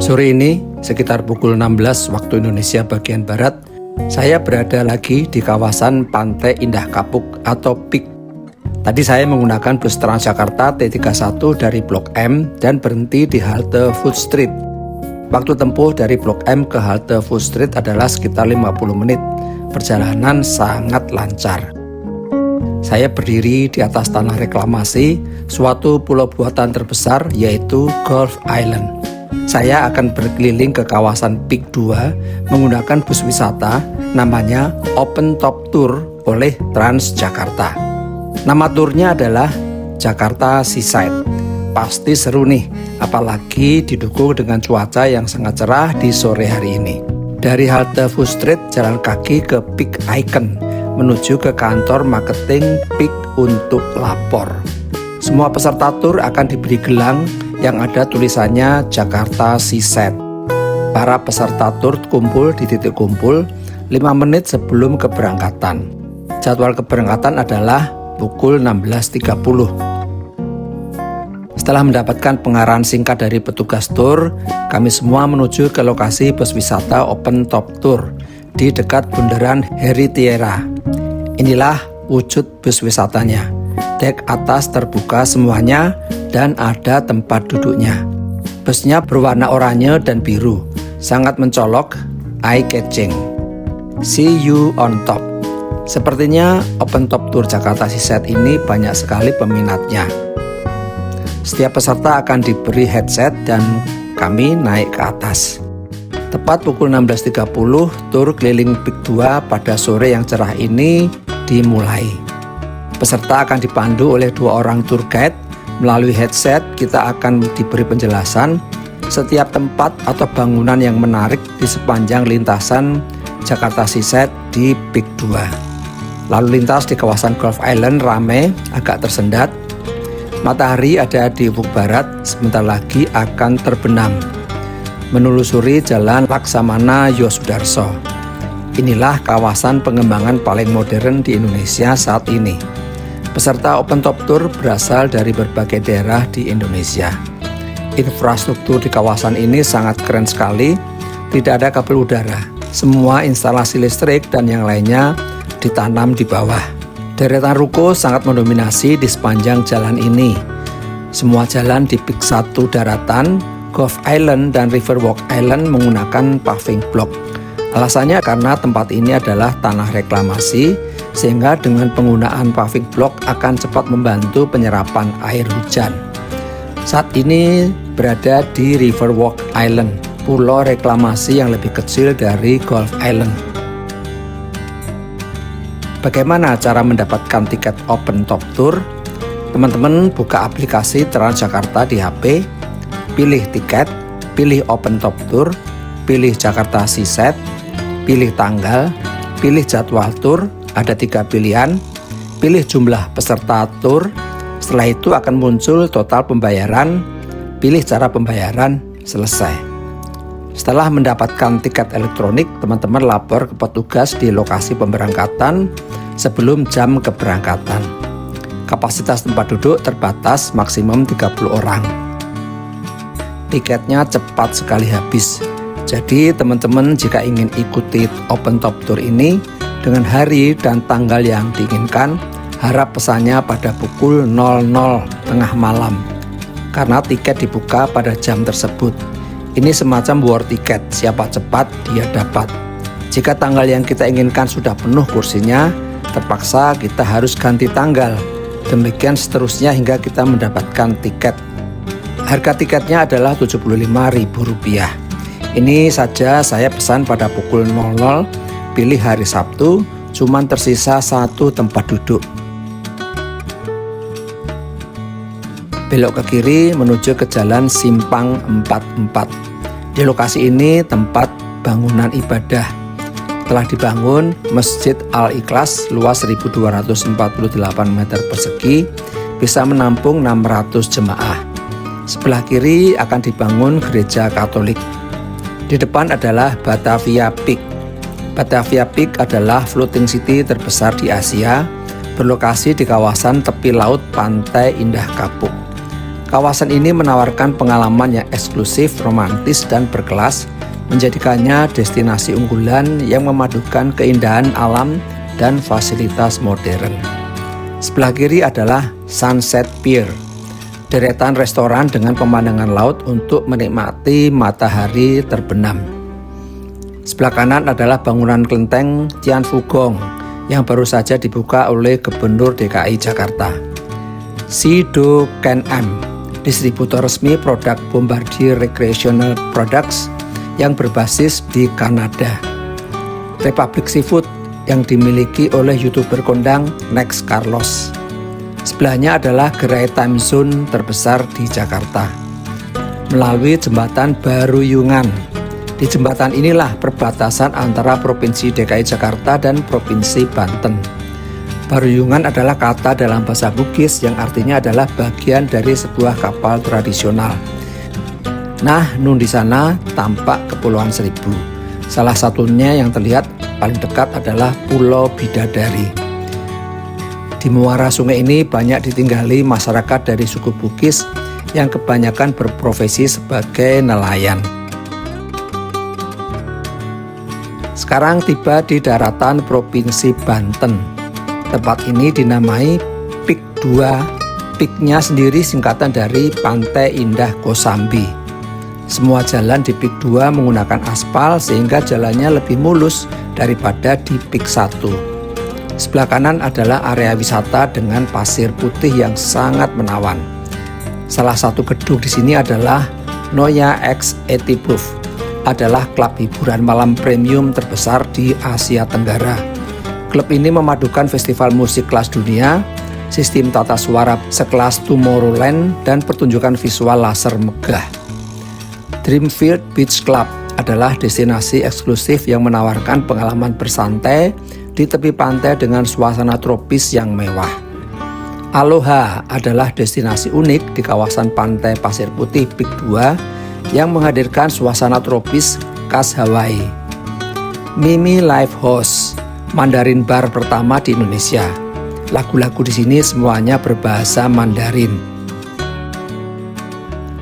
Sore ini, sekitar pukul 16 waktu Indonesia bagian Barat, saya berada lagi di kawasan Pantai Indah Kapuk atau PIK. Tadi saya menggunakan bus Transjakarta T31 dari Blok M dan berhenti di halte Food Street. Waktu tempuh dari Blok M ke halte Food Street adalah sekitar 50 menit. Perjalanan sangat lancar. Saya berdiri di atas tanah reklamasi, suatu pulau buatan terbesar yaitu Gulf Island. Saya akan berkeliling ke kawasan PIK 2 menggunakan bus wisata namanya Open Top Tour oleh Transjakarta. Nama turnya adalah Jakarta Seaside. Pasti seru nih, apalagi didukung dengan cuaca yang sangat cerah di sore hari ini. Dari halte Food Street jalan kaki ke PIK Icon menuju ke kantor marketing PIK untuk lapor. Semua peserta tur akan diberi gelang yang ada tulisannya Jakarta Seaside. Para peserta tur kumpul di titik kumpul 5 menit sebelum keberangkatan. Jadwal keberangkatan adalah pukul 16.30. Setelah mendapatkan pengarahan singkat dari petugas tur, kami semua menuju ke lokasi bus wisata Open Top Tour di dekat bundaran Harry Tiara. Inilah wujud bus wisatanya. Dek atas terbuka semuanya dan ada tempat duduknya. Busnya berwarna oranye dan biru, sangat mencolok, eye-catching. See you on top. Sepertinya Open Top Tour Jakarta Seaside ini banyak sekali peminatnya. Setiap peserta akan diberi headset dan kami naik ke atas. Tepat pukul 16.30, tur keliling PIK 2 pada sore yang cerah ini dimulai. Peserta akan dipandu oleh 2 orang tour guide. Melalui headset kita akan diberi penjelasan setiap tempat atau bangunan yang menarik di sepanjang lintasan Jakarta Seaside di PIK 2. Lalu lintas di kawasan Gulf Island ramai, agak tersendat. Matahari ada di ufuk barat, sebentar lagi akan terbenam. Menelusuri jalan Laksamana Yosudarso. Inilah kawasan pengembangan paling modern di Indonesia saat ini. Peserta Open Top Tour berasal dari berbagai daerah di Indonesia. Infrastruktur di kawasan ini sangat keren sekali, tidak ada kabel udara. Semua instalasi listrik dan yang lainnya ditanam di bawah. Deretan ruko sangat mendominasi di sepanjang jalan ini. Semua jalan di PIK 1 daratan, Gulf Island dan Riverwalk Island menggunakan paving block. Alasannya karena tempat ini adalah tanah reklamasi, sehingga dengan penggunaan paving block akan cepat membantu penyerapan air hujan. Saat ini berada di Riverwalk Island, pulau reklamasi yang lebih kecil dari Gulf Island. Bagaimana cara mendapatkan tiket Open Top Tour? Teman-teman buka aplikasi Transjakarta di HP, pilih tiket, pilih Open Top Tour, pilih Jakarta Seaside, pilih tanggal, pilih jadwal tur, ada 3 pilihan, pilih jumlah peserta tur, setelah itu akan muncul total pembayaran, pilih cara pembayaran, selesai. Setelah mendapatkan tiket elektronik, teman-teman lapor ke petugas di lokasi pemberangkatan sebelum jam keberangkatan. Kapasitas tempat duduk terbatas maksimum 30 orang. Tiketnya cepat sekali habis. Jadi teman-teman jika ingin ikuti Open Top Tour ini dengan hari dan tanggal yang diinginkan, harap pesannya pada pukul 00 tengah malam karena tiket dibuka pada jam tersebut. Ini semacam war tiket, siapa cepat dia dapat. Jika tanggal yang kita inginkan sudah penuh kursinya, terpaksa kita harus ganti tanggal. Demikian seterusnya hingga kita mendapatkan tiket. Harga tiketnya adalah Rp75.000. Ini saja saya pesan pada pukul 00, pilih hari Sabtu, cuman tersisa 1 tempat duduk. Belok ke kiri menuju ke jalan Simpang 44. Di lokasi ini tempat bangunan ibadah. Telah dibangun Masjid Al-Ikhlas luas 1.248 meter persegi, bisa menampung 600 jemaah. Sebelah kiri akan dibangun gereja Katolik. Di depan adalah Batavia Peak. Batavia Peak adalah floating city terbesar di Asia, berlokasi di kawasan tepi laut Pantai Indah Kapuk. Kawasan ini menawarkan pengalaman yang eksklusif, romantis, dan berkelas, menjadikannya destinasi unggulan yang memadukan keindahan alam dan fasilitas modern. Sebelah kiri adalah Sunset Pier, deretan restoran dengan pemandangan laut untuk menikmati matahari terbenam. Sebelah kanan adalah bangunan kelenteng Tianfugong yang baru saja dibuka oleh Gubernur DKI Jakarta. Sido Ken M, distributor resmi produk Bombardier Recreational Products yang berbasis di Kanada. Republic Seafood yang dimiliki oleh YouTuber kondang Next Carlos. Sebelahnya adalah gerai time zone terbesar di Jakarta. Melalui jembatan Baruyungan. Di jembatan inilah perbatasan antara Provinsi DKI Jakarta dan Provinsi Banten. Baruyungan adalah kata dalam bahasa Bugis yang artinya adalah bagian dari sebuah kapal tradisional. Nah, nun di sana tampak Kepulauan Seribu. Salah satunya yang terlihat paling dekat adalah Pulau Bidadari. Di muara sungai ini banyak ditinggali masyarakat dari suku Bugis yang kebanyakan berprofesi sebagai nelayan. Sekarang tiba di daratan Provinsi Banten. Tempat ini dinamai Pik 2. Piknya sendiri singkatan dari Pantai Indah Kosambi. Semua jalan di Pik 2 menggunakan aspal sehingga jalannya lebih mulus daripada di Pik 1. Sebelah kanan adalah area wisata dengan pasir putih yang sangat menawan. Salah satu gedung di sini adalah Noya X80 Proof, adalah klub hiburan malam premium terbesar di Asia Tenggara. Klub ini memadukan festival musik kelas dunia, sistem tata suara sekelas Tomorrowland, dan pertunjukan visual laser megah. Dreamfield Beach Club adalah destinasi eksklusif yang menawarkan pengalaman bersantai di tepi pantai dengan suasana tropis yang mewah. Aloha adalah destinasi unik di kawasan pantai pasir putih Pik 2 yang menghadirkan suasana tropis khas Hawaii. Mimi Live House, Mandarin bar pertama di Indonesia. Lagu-lagu di sini semuanya berbahasa Mandarin.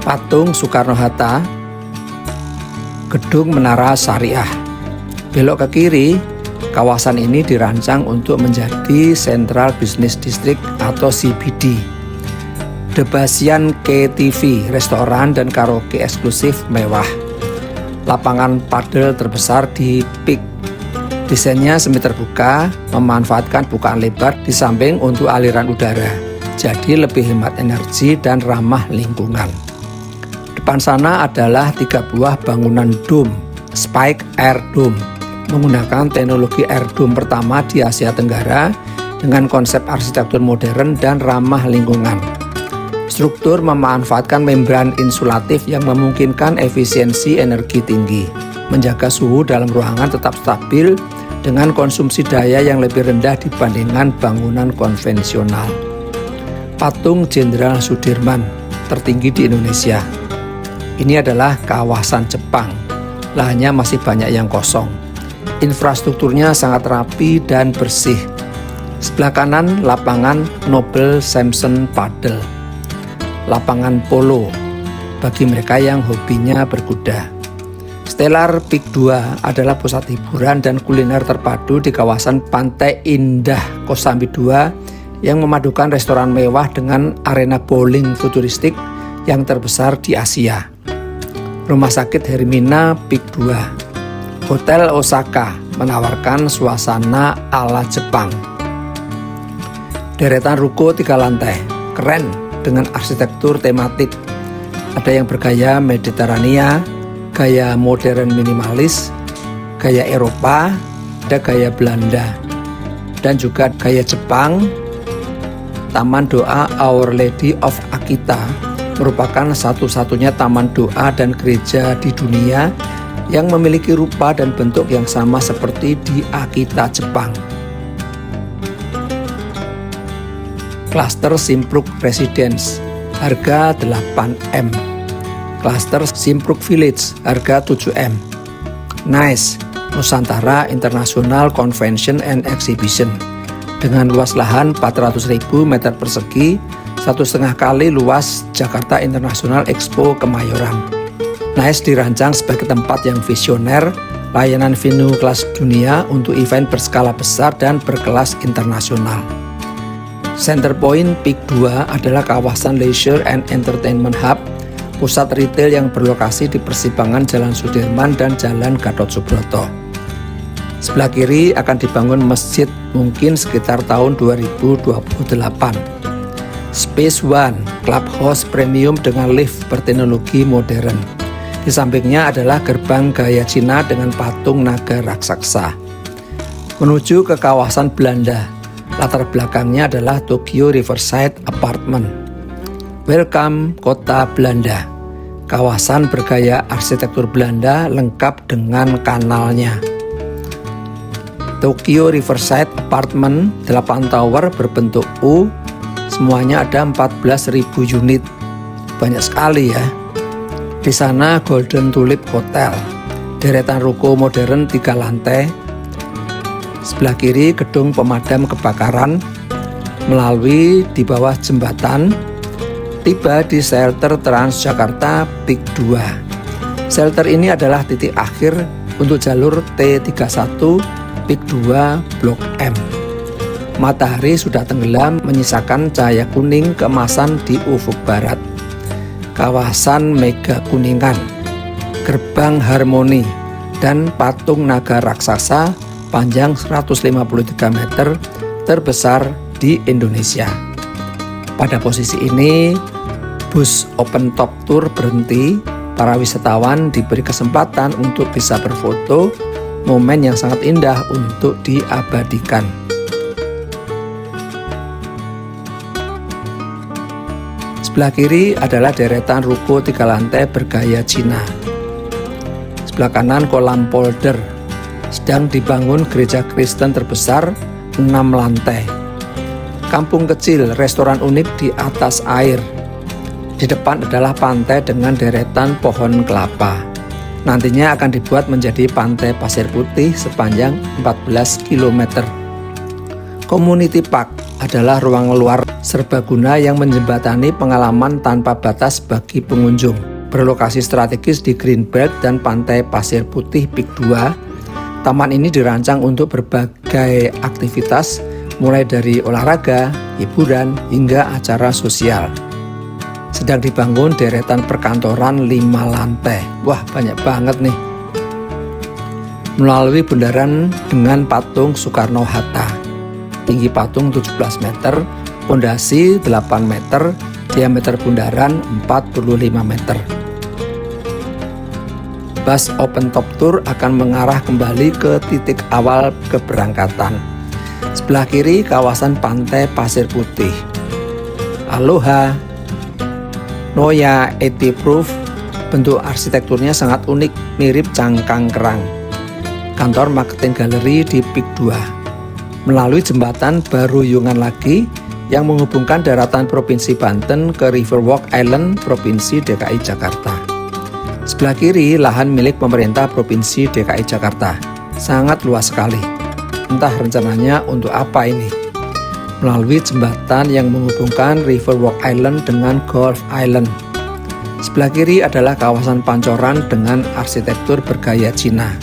Patung Soekarno-Hatta, Gedung Menara Syariah. Belok ke kiri, kawasan ini dirancang untuk menjadi Central Business District atau CBD. The Basian KTV, restoran dan karaoke eksklusif mewah. Lapangan padel terbesar di Pik. Desainnya semi terbuka, memanfaatkan bukaan lebar di samping untuk aliran udara, jadi lebih hemat energi dan ramah lingkungan. Depan sana adalah 3 buah bangunan dome, Spike Air Dome, menggunakan teknologi air dome pertama di Asia Tenggara dengan konsep arsitektur modern dan ramah lingkungan. Struktur memanfaatkan membran insulatif yang memungkinkan efisiensi energi tinggi, menjaga suhu dalam ruangan tetap stabil dengan konsumsi daya yang lebih rendah dibandingkan bangunan konvensional. Patung Jenderal Sudirman, tertinggi di Indonesia. Ini adalah kawasan Jepang. Lahannya masih banyak yang kosong. Infrastrukturnya sangat rapi dan bersih. Sebelah kanan lapangan Nobel Simpson Padel. Lapangan polo bagi mereka yang hobinya berkuda. Stellar Pik 2 adalah pusat hiburan dan kuliner terpadu di kawasan Pantai Indah Kosambi 2 yang memadukan restoran mewah dengan arena bowling futuristik yang terbesar di Asia. Rumah sakit Hermina Pik 2. Hotel Osaka menawarkan suasana ala Jepang. Deretan ruko 3 lantai, keren dengan arsitektur tematik. Ada yang bergaya Mediterania, gaya modern minimalis, gaya Eropa, ada gaya Belanda, dan juga gaya Jepang. Taman Doa Our Lady of Akita merupakan satu-satunya taman doa dan gereja di dunia yang memiliki rupa dan bentuk yang sama seperti di Akita, Jepang. Cluster Simpruk Residence, harga 8M. Cluster Simpruk Village, harga 7M. Nice, Nusantara International Convention and Exhibition, dengan luas lahan 400.000 meter persegi 1,5 kali luas Jakarta International Expo Kemayoran. NAES dirancang sebagai tempat yang visioner, layanan venue kelas dunia untuk event berskala besar dan berkelas internasional. Center Point Peak 2 adalah kawasan leisure and entertainment hub, pusat retail yang berlokasi di persimpangan Jalan Sudirman dan Jalan Gatot Subroto. Sebelah kiri akan dibangun masjid mungkin sekitar tahun 2028. Space One, clubhouse premium dengan lift berteknologi modern. Di sampingnya adalah gerbang gaya Cina dengan patung naga raksasa. Menuju ke kawasan Belanda, latar belakangnya adalah Tokyo Riverside Apartment. Welcome Kota Belanda. Kawasan bergaya arsitektur Belanda lengkap dengan kanalnya. Tokyo Riverside Apartment 8 tower berbentuk U, semuanya ada 14.000 unit. Banyak sekali ya. Di sana Golden Tulip Hotel, deretan ruko modern 3 lantai. Sebelah kiri gedung pemadam kebakaran, melalui di bawah jembatan, tiba di shelter Transjakarta Peak 2. Shelter ini adalah titik akhir untuk jalur T31 Peak 2 Blok M. Matahari sudah tenggelam menyisakan cahaya kuning keemasan di ufuk barat. Kawasan Mega Kuningan, Gerbang Harmoni, dan patung naga raksasa panjang 153 meter terbesar di Indonesia. Pada posisi ini, bus open top tour berhenti. Para wisatawan diberi kesempatan untuk bisa berfoto, momen yang sangat indah untuk diabadikan. Sebelah kiri adalah deretan ruko 3 lantai bergaya Cina. Sebelah kanan kolam polder. Sedang dibangun gereja Kristen terbesar 6 lantai. Kampung kecil, restoran unik di atas air. Di depan adalah pantai dengan deretan pohon kelapa. Nantinya akan dibuat menjadi pantai pasir putih sepanjang 14 km. Community Park adalah ruang luar serbaguna yang menjembatani pengalaman tanpa batas bagi pengunjung. Berlokasi strategis di Greenberg dan Pantai Pasir Putih Peak 2, taman ini dirancang untuk berbagai aktivitas, mulai dari olahraga, hiburan, hingga acara sosial. Sedang dibangun deretan perkantoran 5 lantai. Wah, banyak banget nih. Melalui bundaran dengan patung Soekarno-Hatta. Tinggi patung 17 meter, pondasi 8 meter, diameter bundaran 45 meter. Bus open top tour akan mengarah kembali ke titik awal keberangkatan. Sebelah kiri kawasan pantai Pasir Putih. Aloha. Noya 80 Proof, bentuk arsitekturnya sangat unik, mirip cangkang kerang. Kantor marketing galeri di Peak 2. Melalui jembatan Baruyungan lagi yang menghubungkan daratan Provinsi Banten ke Riverwalk Island, Provinsi DKI Jakarta. Sebelah kiri lahan milik pemerintah Provinsi DKI Jakarta. Sangat luas sekali. Entah rencananya untuk apa ini. Melalui jembatan yang menghubungkan Riverwalk Island dengan Golf Island. Sebelah kiri adalah kawasan Pancoran dengan arsitektur bergaya Cina.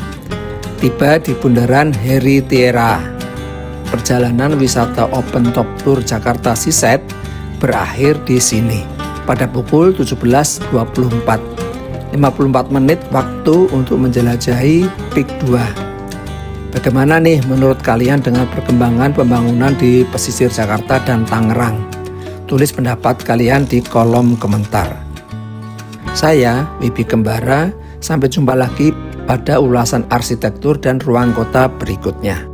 Tiba di bundaran Heri Tiera. Perjalanan wisata open top tour Jakarta Seaside berakhir di sini pada pukul 17.24. 54 menit waktu untuk menjelajahi Peak 2. Bagaimana nih menurut kalian dengan perkembangan pembangunan di pesisir Jakarta dan Tangerang? Tulis pendapat kalian di kolom komentar. Saya, Wibi Kembara, sampai jumpa lagi pada ulasan arsitektur dan ruang kota berikutnya.